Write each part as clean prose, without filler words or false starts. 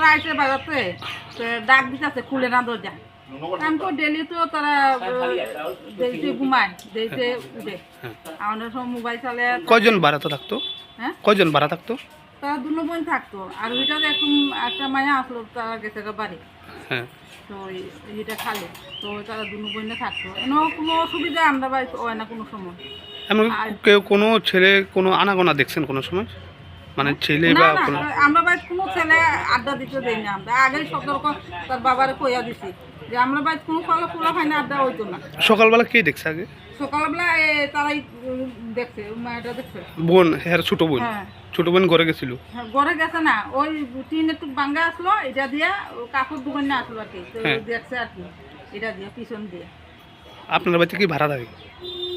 তারা আইসে বাজাতে ডাক দিতেছে খুলে না দরজা। আমি তো ডেলি তো তারা দেরিতে ঘুমায়, দেরিতে উঠে। আমাদের সব মোবাইল চালে। কয়জন ভাড়াতে থাকতো? হ্যাঁ, কয়জন ভাড়া থাকতো? তারা দুনো বোন থাকতো। আর ওইটাতে এখন একটা মায়া আসলো, তারা গেছে বাড়ি। হ্যাঁ, তো এটা খালি তো তারা দুনো বোনে থাকতো। এনে কোনো অসুবিধা আমরা বাড়িতে হয় না কোনো সময়। এমন কেউ কোনো ছেলে কোনো আনাগোনা দেখছেন কোনো সময়? মানে ছেলে না বা না, কোনো আমরা বাড়িতে কোনো ছেলে আড্ডা দিতে দেই না। আমরা আগেই সতর্ক তার বাবারে কইয়া দিছি যে আমরা বাড়িতে কোনো ফলে খোলা হয় না, আড্ডা হইতো না। সকালবেলা কে দেখছে আগে? সকালবেলা তারাই দেখছে, মায়েরা দেখছে। বোন, হ্যাঁ ছোট বোন। হ্যাঁ ছোট বোন ঘরে গেছিল? হ্যাঁ, ঘরে গেছে না, ওই টিন একটু ভাঙ্গা আসলো, এটা দিয়ে কাপড় দোকান না আসলো আর কি। তো হ্যাঁ। দেখছে আর কি, এটা দিয়ে পিছন দিয়ে। আপনার বাড়িতে কি ভাড়া থাকে?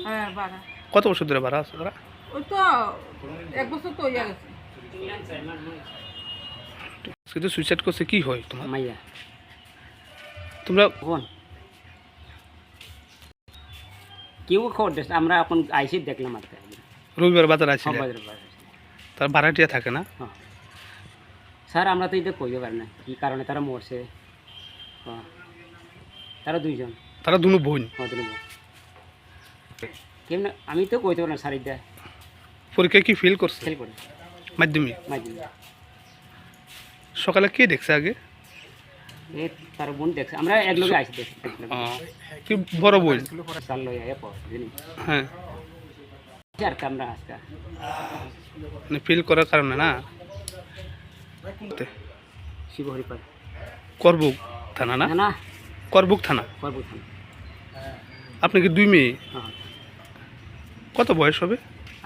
হ্যাঁ ভাড়া। কত বছর ধরে ভাড়া আছে তারা? ওই তো 1 বছর তো হইয়া গেছে। কিন্তু সুইসাইড করছে কি হয় তোমার? মাইয়া তোমরা বোন কেউ খবর দিস, আমরা এখন আইসি দেখলাম আর কি। রবিবার বাজার আছে, সব বাজারে বাজারে। তার ভাড়াটিয়া থাকে না? হ্যাঁ স্যার, আমরা তো এটা কইতে পারি না কী কারণে তারা মরছে। হ্যাঁ, তারা দুইজন। তারা দুনো বোন। হ্যাঁ, দুজন। কেমন আমি তো কইতে পারি না স্যার, এটা পরীক্ষা কি ফেল করছে? ফেল করে মাধ্যমিক মাঝে সকালে কে দেখছে আগে? এ তার বোন দেখছে, আমরা এক লোকে আইসি দেখছি। ও, কি বড় বোন? চাল লই আয়া পর জানি হ্যাঁ, আর আমরা আজকে মানে ফেল করার কারণে না? শিবহরিপাল করবুক থানা না? না না, করবুক থানা। করবো থানা। আপনি কি 2 মেয়ে? হ্যাঁ, কত বয়স হবে?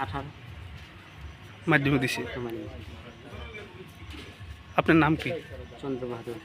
18 মাধ্যমিক দিছে। মানে আপনার নাম কি? চন্দ্র বাহাদুর।